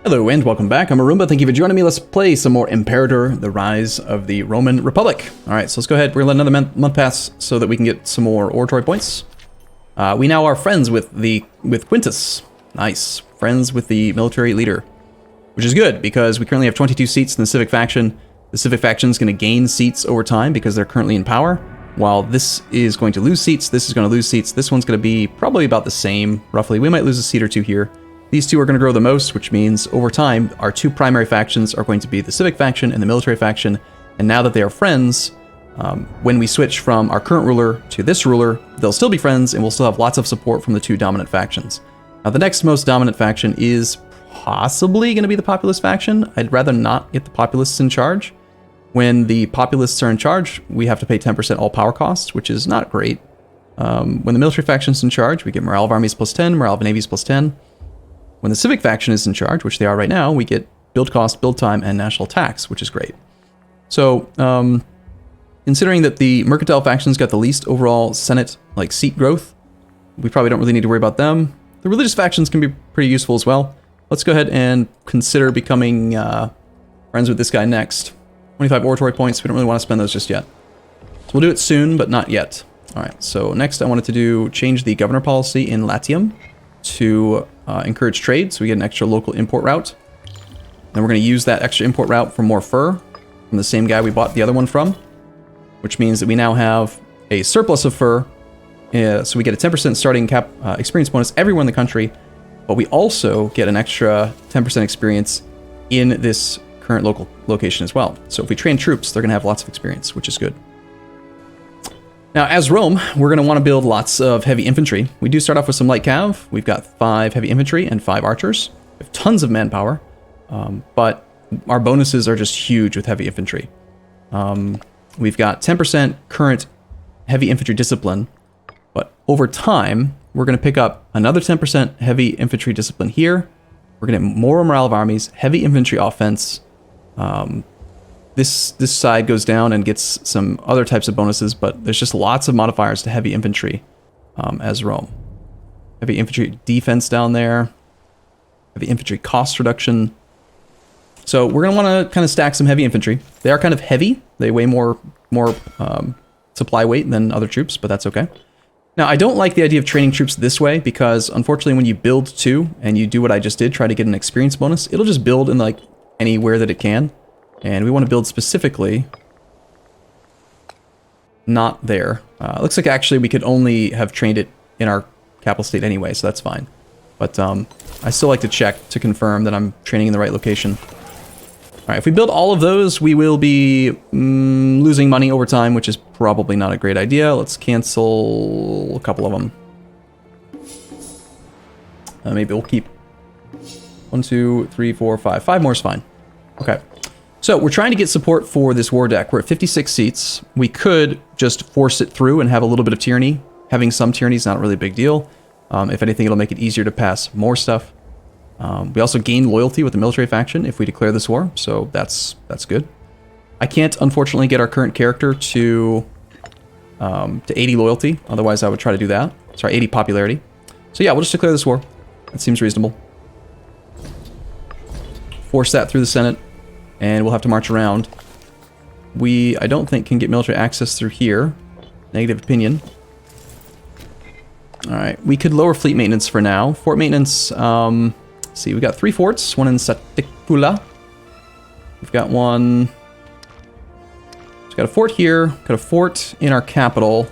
Hello and welcome back. I'm Arumba. Thank you for joining me. Let's play some more Imperator, the Rise of the Roman Republic. All right, so let's go ahead. We're gonna let another month pass so that we can get some more oratory points. We now are friends with Quintus. Nice, friends with the military leader, which is good because we currently have 22 seats in the civic faction. The civic faction is going to gain seats over time because they're currently in power. While this is going to lose seats, this is going to lose seats. This one's going to be probably about the same, roughly. We might lose a seat or two here. These two are going to grow the most, which means over time, our two primary factions are going to be the civic faction and the military faction. And now that they are friends, when we switch from our current ruler to this ruler, they'll still be friends and we'll still have lots of support from the two dominant factions. Now, the next most dominant faction is possibly going to be the populist faction. I'd rather not get the populists in charge. When the populists are in charge, we have to pay 10% all power costs, which is not great. When the military faction's in charge, we get morale of armies plus 10, morale of navies plus 10. When the civic faction is in charge, which they are right now, we get build cost, build time, and national tax, which is great. So, considering that the mercantile faction's got the least overall Senate seat growth, we probably don't really need to worry about them. The religious factions can be pretty useful as well. Let's go ahead and consider becoming friends with this guy next. 25 oratory points. We don't really want to spend those just yet. So we'll do it soon, but not yet. All right. So next, I wanted to change the governor policy in Latium to encourage trade, so we get an extra local import route. Then we're going to use that extra import route for more fur from the same guy we bought the other one from, which means that we now have a surplus of fur. So we get a 10% starting cap experience bonus everywhere in the country, but we also get an extra 10% experience in this current local location as well. So if we train troops, they're going to have lots of experience, which is good. Now, as Rome, we're going to want to build lots of heavy infantry. We do start off with some light cav. We've got 5 heavy infantry and 5 archers. We have tons of manpower, but our bonuses are just huge with heavy infantry. We've got 10% current heavy infantry discipline, but over time, we're going to pick up another 10% heavy infantry discipline here. We're going to get more morale of armies, heavy infantry offense. This side goes down and gets some other types of bonuses, but there's just lots of modifiers to heavy infantry as Rome. Heavy infantry defense down there. Heavy infantry cost reduction. So we're going to want to kind of stack some heavy infantry. They are kind of heavy. They weigh more supply weight than other troops, but that's okay. Now, I don't like the idea of training troops this way because, unfortunately, when you build 2 and you do what I just did, try to get an experience bonus, it'll just build in anywhere that it can. And we want to build specifically not there. Looks like actually we could only have trained it in our capital state anyway, so that's fine. But I still like to check to confirm that I'm training in the right location. All right, if we build all of those, we will be losing money over time, which is probably not a great idea. Let's cancel a couple of them. Maybe we'll keep 1, 2, 3, 4, 5. 5 more is fine. Okay. So we're trying to get support for this war deck. We're at 56 seats. We could just force it through and have a little bit of tyranny. Having some tyranny is not really a big deal. If anything, it'll make it easier to pass more stuff. We also gain loyalty with the military faction if we declare this war, so that's good. I can't, unfortunately, get our current character to 80 loyalty. Otherwise, I would try to do that. Sorry, 80 popularity. So yeah, we'll just declare this war. That seems reasonable. Force that through the Senate. And we'll have to march around. I don't think, can get military access through here. Negative opinion. Alright, we could lower fleet maintenance for now. Fort maintenance, let's see, we've got 3 forts. One in Saticula. We've got one... We've got a fort here. Got a fort in our capital,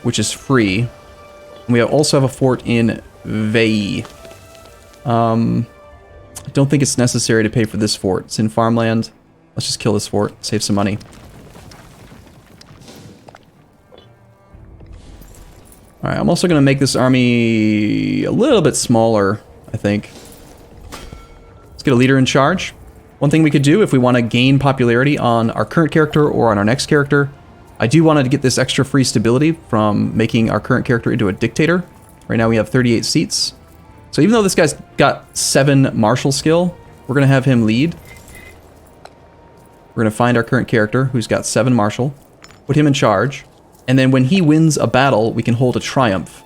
which is free. And we also have a fort in Veii. I don't think it's necessary to pay for this fort. It's in farmland. Let's just kill this fort, save some money. Alright, I'm also going to make this army a little bit smaller, I think. Let's get a leader in charge. One thing we could do if we want to gain popularity on our current character or on our next character, I do want to get this extra free stability from making our current character into a dictator. Right now we have 38 seats. So even though this guy's got 7 martial skill, we're going to have him lead. We're going to find our current character who's got 7 martial, put him in charge, and then when he wins a battle, we can hold a triumph.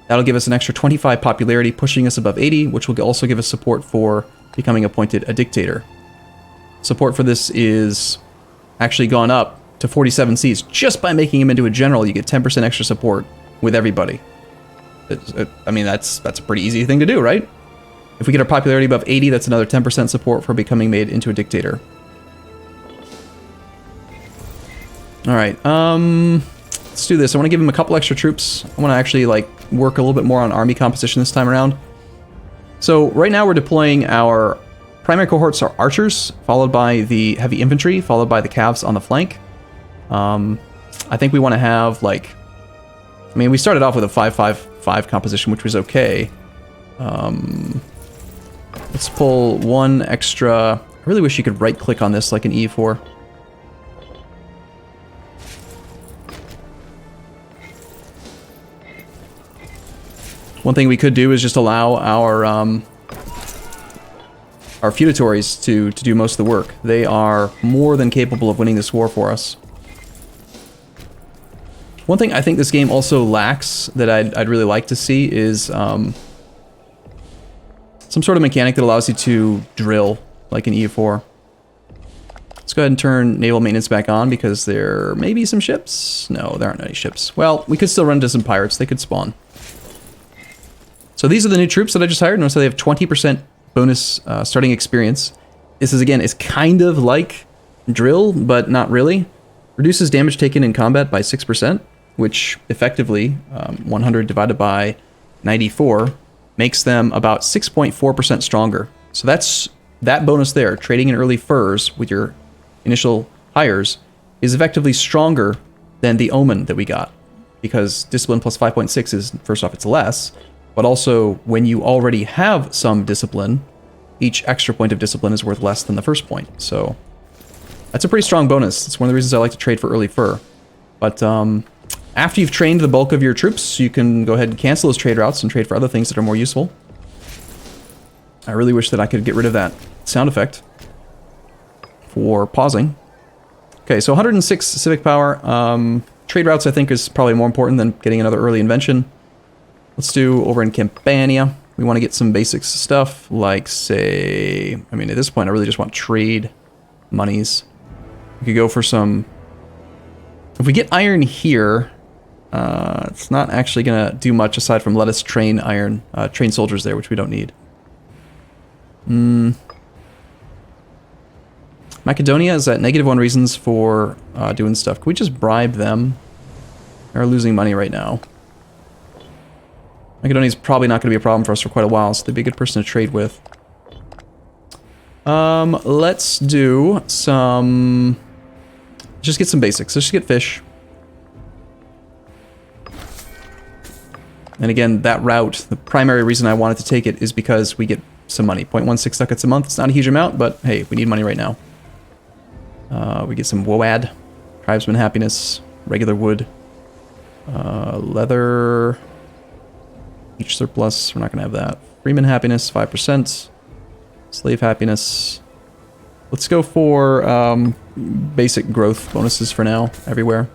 That'll give us an extra 25 popularity, pushing us above 80, which will also give us support for becoming appointed a dictator. Support for this is actually gone up to 47 seats. Just by making him into a general, you get 10% extra support with everybody. I mean, that's a pretty easy thing to do, right? If we get our popularity above 80, that's another 10% support for becoming made into a dictator. All right, let's do this. I want to give him a couple extra troops. I want to actually like work a little bit more on army composition this time around. So right now we're deploying our primary cohorts are archers, followed by the heavy infantry, followed by the cavs on the flank. I think we want to have like, I mean, we started off with a 5-5-5 composition, which was okay. Let's pull one extra. I really wish you could right click on this like an E4. One thing we could do is just allow our feudatories to do most of the work. They are more than capable of winning this war for us. One thing I think this game also lacks that I'd really like to see is some sort of mechanic that allows you to drill like an E4. Let's go ahead and turn naval maintenance back on because there may be some ships. No, there aren't any ships. Well, we could still run into some pirates. They could spawn. So these are the new troops that I just hired. Notice they have 20% bonus starting experience. This is, again, is kind of like drill, but not really. Reduces damage taken in combat by 6%, which effectively, 100 divided by 94, makes them about 6.4% stronger. So that's that bonus there. Trading in early furs with your initial hires is effectively stronger than the omen that we got. Because discipline plus 5.6 is, first off, it's less. But also, when you already have some discipline, each extra point of discipline is worth less than the first point. So that's a pretty strong bonus. It's one of the reasons I like to trade for early fur. But after you've trained the bulk of your troops, you can go ahead and cancel those trade routes and trade for other things that are more useful. I really wish that I could get rid of that sound effect for pausing. Okay, so 106 civic power. Trade routes, I think, is probably more important than getting another early invention. Let's do over in Campania. We want to get some basic stuff like, say, I mean, at this point, I really just want trade monies. We could go for some. If we get iron here, it's not actually going to do much aside from let us train train soldiers there, which we don't need. Macedonia is at -1 reasons for doing stuff. Can we just bribe them? They're losing money right now. Macedonia is probably not going to be a problem for us for quite a while, so they'd be a good person to trade with. Let's do some. Just get some basics. Let's just get fish. And again, that route, the primary reason I wanted to take it is because we get some money. 0.16 ducats a month. It's not a huge amount, but hey, we need money right now. We get some WOAD, tribesman happiness, regular wood, leather, each surplus. We're not going to have that. Freeman happiness, 5%. Slave happiness. Let's go for basic growth bonuses for now, everywhere.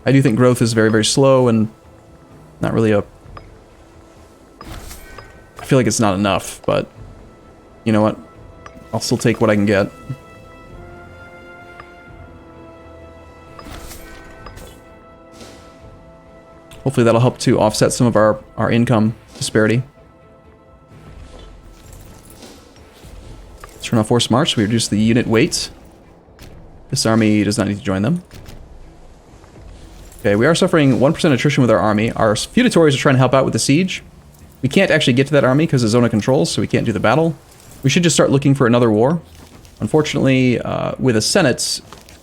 I do think growth is very, very slow and not really a... I feel like it's not enough, but you know what? I'll still take what I can get. Hopefully that'll help to offset some of our income disparity. Let's turn off forced march. We reduce the unit weight. This army does not need to join them. Okay, we are suffering 1% attrition with our army. Our feudatories are trying to help out with the siege. We can't actually get to that army because of zone of control, so we can't do the battle. We should just start looking for another war. Unfortunately, with a Senate,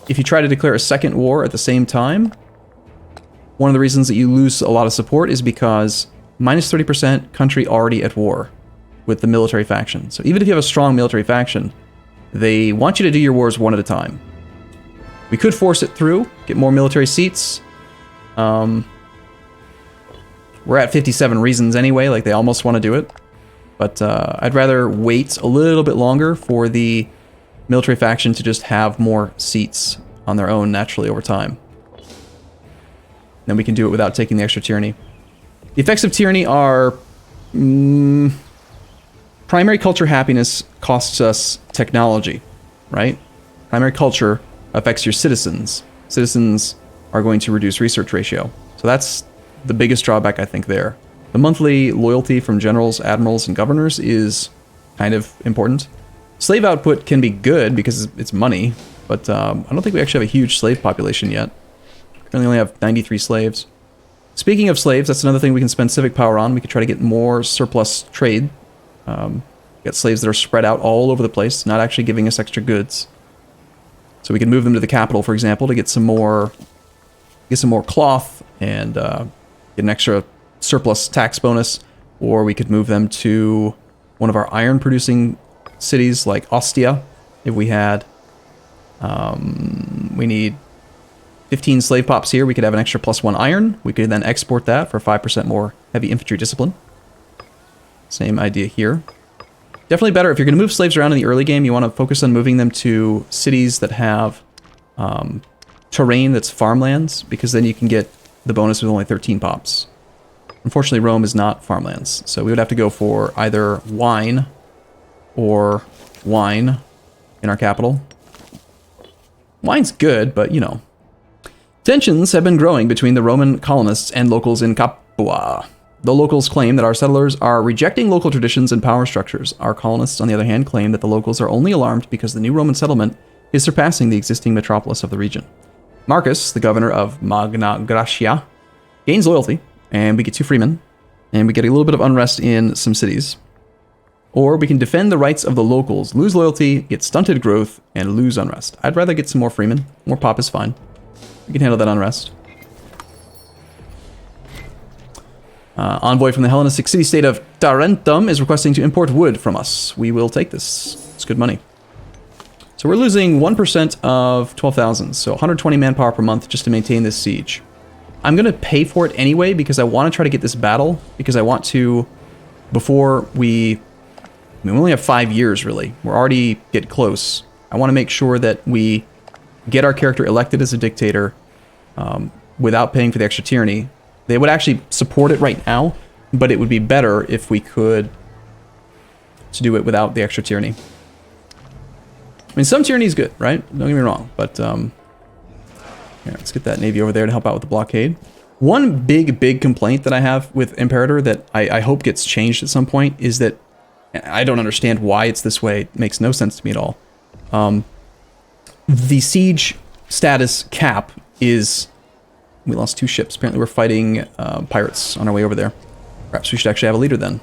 if you try to declare a second war at the same time, one of the reasons that you lose a lot of support is because minus 30% country already at war with the military faction. So even if you have a strong military faction, they want you to do your wars one at a time. We could force it through, get more military seats. We're at 57 reasons anyway, like they almost want to do it. But I'd rather wait a little bit longer for the military faction to just have more seats on their own naturally over time. Then we can do it without taking the extra tyranny. The effects of tyranny are... primary culture happiness costs us technology, right? Primary culture affects your citizens. Citizens are going to reduce research ratio. So that's the biggest drawback, I think, there. The monthly loyalty from generals, admirals, and governors is kind of important. Slave output can be good because it's money, but I don't think we actually have a huge slave population yet. We currently only have 93 slaves. Speaking of slaves, that's another thing we can spend civic power on. We could try to get more surplus trade. Get slaves that are spread out all over the place, not actually giving us extra goods. So we can move them to the capital, for example, to get some more cloth and get an extra surplus tax bonus. Or we could move them to one of our iron-producing cities, like Ostia. If we had, we need 15 slave pops here. We could have an extra +1 iron. We could then export that for 5% more heavy infantry discipline. Same idea here. Definitely better if you're going to move slaves around in the early game. You want to focus on moving them to cities that have terrain that's farmlands, because then you can get the bonus with only 13 pops. Unfortunately, Rome is not farmlands, so we would have to go for either wine or wine in our capital. Wine's good, but you know. Tensions have been growing between the Roman colonists and locals in Capua. The locals claim that our settlers are rejecting local traditions and power structures. Our colonists, on the other hand, claim that the locals are only alarmed because the new Roman settlement is surpassing the existing metropolis of the region. Marcus, the governor of Magna Graecia, gains loyalty, and we get 2 freemen, and we get a little bit of unrest in some cities. Or we can defend the rights of the locals, lose loyalty, get stunted growth, and lose unrest. I'd rather get some more freemen. More pop is fine. We can handle that unrest. Envoy from the Hellenistic city-state of Tarentum is requesting to import wood from us. We will take this. It's good money. So we're losing 1% of 12,000, so 120 manpower per month just to maintain this siege. I'm going to pay for it anyway because I want to try to get this battle, because I want to, before we only have 5 years really. We're already getting close. I want to make sure that we get our character elected as a dictator without paying for the extra tyranny. They would actually support it right now, but it would be better if we could to do it without the extra tyranny. I mean, some tyranny is good, right? Don't get me wrong, but here, let's get that navy over there to help out with the blockade. One big complaint that I have with Imperator that I hope gets changed at some point is that I don't understand why it's this way. It makes no sense to me at all. The siege status cap is... We lost 2 ships. Apparently we're fighting pirates on our way over there. Perhaps we should actually have a leader then.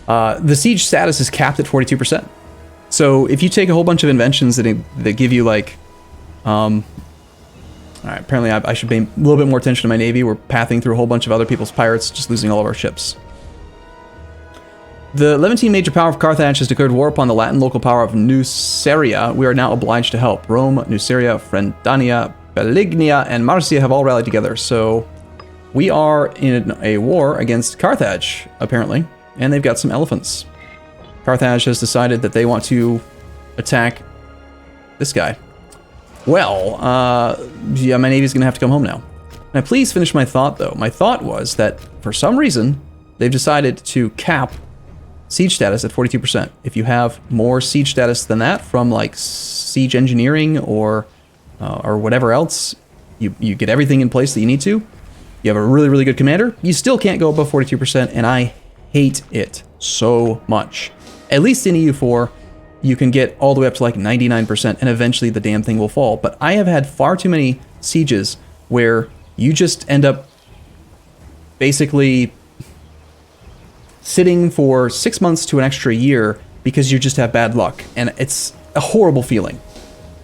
The siege status is capped at 42%. So if you take a whole bunch of inventions that give you like... Alright, apparently I should pay a little bit more attention to my navy. We're pathing through a whole bunch of other people's pirates, just losing all of our ships. The Levantine major power of Carthage has declared war upon the Latin local power of Nuceria. We are now obliged to help. Rome, Nuceria, Frentania, Pelignia, and Marcia have all rallied together. So we are in a war against Carthage, apparently. And they've got some elephants. Carthage has decided that they want to attack this guy. Well, yeah, my navy's going to have to come home now. Now, please finish my thought, though. My thought was that, for some reason, they've decided to cap siege status at 42%. If you have more siege status than that from like siege engineering or whatever else, you get everything in place that you need to. You have a really good commander. You still can't go above 42%, and I hate it so much. At least in EU4, you can get all the way up to like 99%, and eventually the damn thing will fall. But I have had far too many sieges where you just end up basically sitting for 6 months to an extra year because you just have bad luck, and it's a horrible feeling.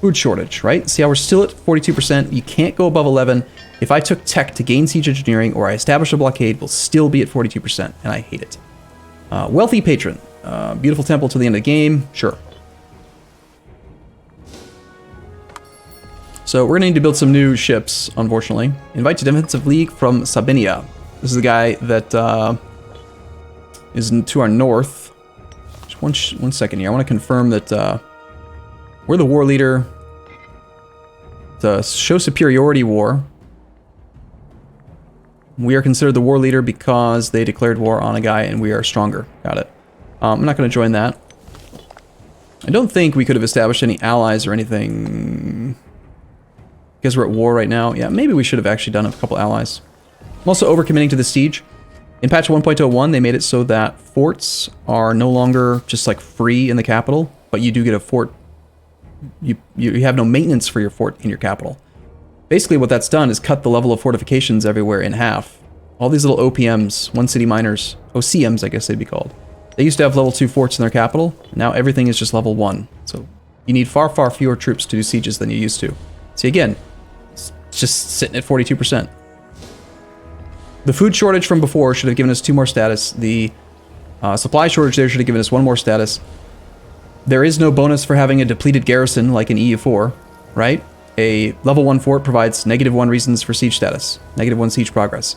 Food shortage, right? See how we're still at 42%? You can't go above 11. If I took tech to gain siege engineering or I established a blockade, we'll still be at 42%, and I hate it. Wealthy patron. Beautiful temple to the end of the game. Sure. So we're going to need to build some new ships, unfortunately. Invite to Defensive League from Sabinia. This is the guy that is to our north. Just one second here. I want to confirm that we're the war leader. To show superiority war. We are considered the war leader because they declared war on a guy and we are stronger. Got it. I'm not going to join that. I don't think we could have established any allies or anything. Because we're at war right now. Yeah, maybe we should have actually done a couple allies. I'm also overcommitting to the siege. In patch 1.01, they made it so that forts are no longer just like free in the capital, but you do get a fort. You have no maintenance for your fort in your capital. Basically what that's done is cut the level of fortifications everywhere in half. All these little OPMs, one city miners, OCMs I guess they'd be called. They used to have level 2 forts in their capital. Now everything is just level 1. So you need far, far fewer troops to do sieges than you used to. See again, it's just sitting at 42%. The food shortage from before should have given us 2 more status. The supply shortage there should have given us 1 more status. There is no bonus for having a depleted garrison like in EU4, right? A level 1 fort provides -1 reasons for siege status, -1 siege progress.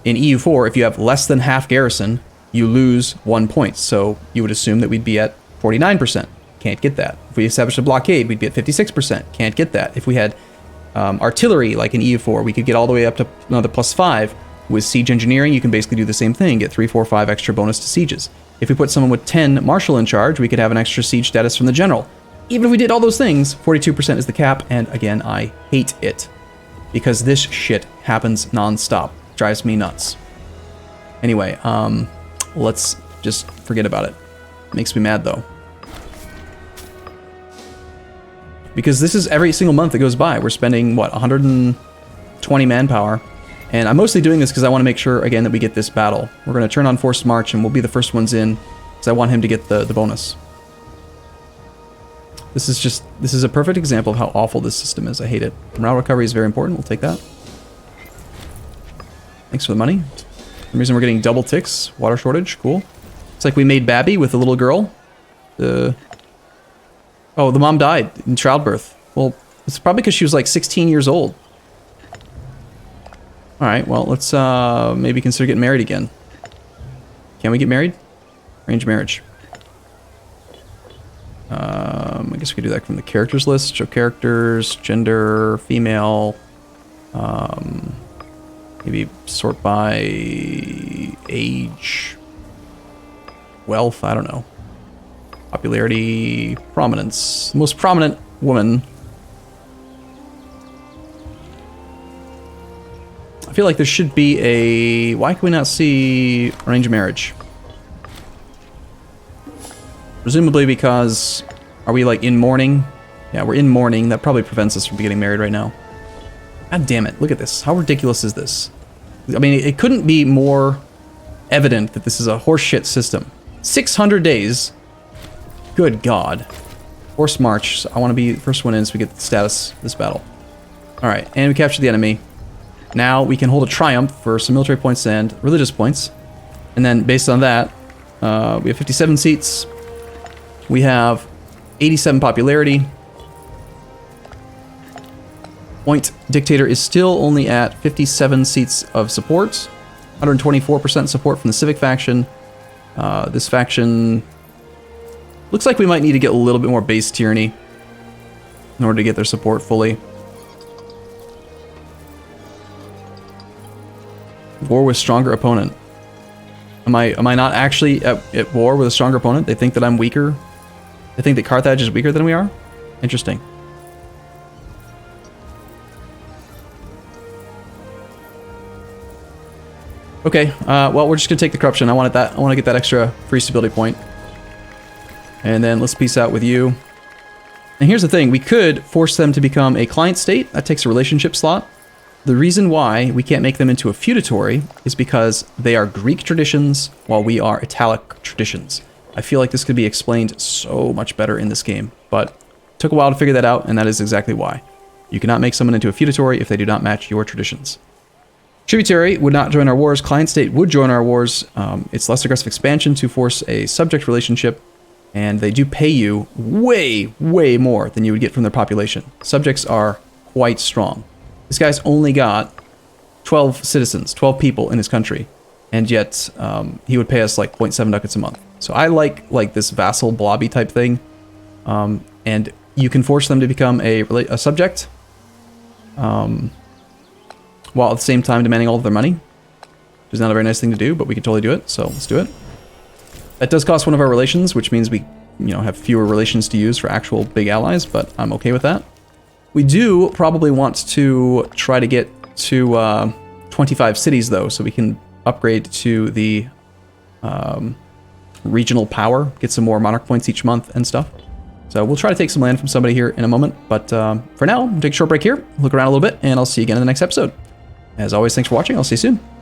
In EU4, if you have less than half garrison, you lose 1 point. So you would assume that we'd be at 49%. Can't get that. If we established a blockade, we'd be at 56%. Can't get that. If we had artillery like in EU4, we could get all the way up to another +5. With siege engineering, you can basically do the same thing, get 3, 4, 5 extra bonus to sieges. If we put someone with 10 marshal in charge, we could have an extra siege status from the general. Even if we did all those things, 42% is the cap, and again, I hate it. Because this shit happens non-stop. Drives me nuts. Anyway, let's just forget about it. Makes me mad, though. Because this is every single month that goes by. We're spending, what, 120 manpower. And I'm mostly doing this because I want to make sure, again, that we get this battle. We're going to turn on Forced March, and we'll be the first ones in, because I want him to get the bonus. This is a perfect example of how awful this system is. I hate it. Morale recovery is very important. We'll take that. Thanks for the money. For some reason we're getting double ticks. Water shortage. Cool. It's like we made Babby with a little girl. Oh, the mom died in childbirth. Well, it's probably because she was like 16 years old. Alright, well, let's maybe consider getting married again. Can we get married? Arranged marriage. I guess we could do that from the characters list. Show characters, gender, female. Maybe sort by age, wealth, I don't know. Popularity, prominence. The most prominent woman. I feel like there should be a... Why can we not see arranged marriage? Presumably because... Are we like in mourning? Yeah, we're in mourning. That probably prevents us from getting married right now. God damn it. Look at this. How ridiculous is this? I mean, it couldn't be more evident that this is a horseshit system. 600 days. Good God. Forced March. So I want to be the first one in so we get the status of this battle. Alright, and we captured the enemy. Now we can hold a triumph for some military points and religious points. And then based on that, we have 57 seats. We have 87 popularity. Point Dictator is still only at 57 seats of support. 124% support from the Civic faction. This faction looks like we might need to get a little bit more base tyranny in order to get their support fully. War with stronger opponent. Am I not actually at war with a stronger opponent? They think that I'm weaker. They think that Carthage is weaker than we are? Interesting. Okay, well, we're just gonna take the corruption. I want to get that extra free stability point. And then let's peace out with you. And here's the thing, we could force them to become a client state. That takes a relationship slot. The reason why we can't make them into a feudatory is because they are Greek traditions while we are Italic traditions. I feel like this could be explained so much better in this game, but it took a while to figure that out, and that is exactly why. You cannot make someone into a feudatory if they do not match your traditions. Tributary would not join our wars. Client state would join our wars. It's less aggressive expansion to force a subject relationship, and they do pay you way, way more than you would get from their population. Subjects are quite strong. This guy's only got 12 citizens, 12 people in his country, and yet he would pay us like 0.7 ducats a month. So I like this vassal blobby type thing, and you can force them to become a subject, while at the same time demanding all of their money. is not a very nice thing to do, but we can totally do it, so let's do it. That does cost one of our relations, which means we, have fewer relations to use for actual big allies, but I'm okay with that. We do probably want to try to get to 25 cities, though, so we can upgrade to the regional power, get some more monarch points each month and stuff. So we'll try to take some land from somebody here in a moment, but for now, we'll take a short break here, look around a little bit, and I'll see you again in the next episode. As always, thanks for watching. I'll see you soon.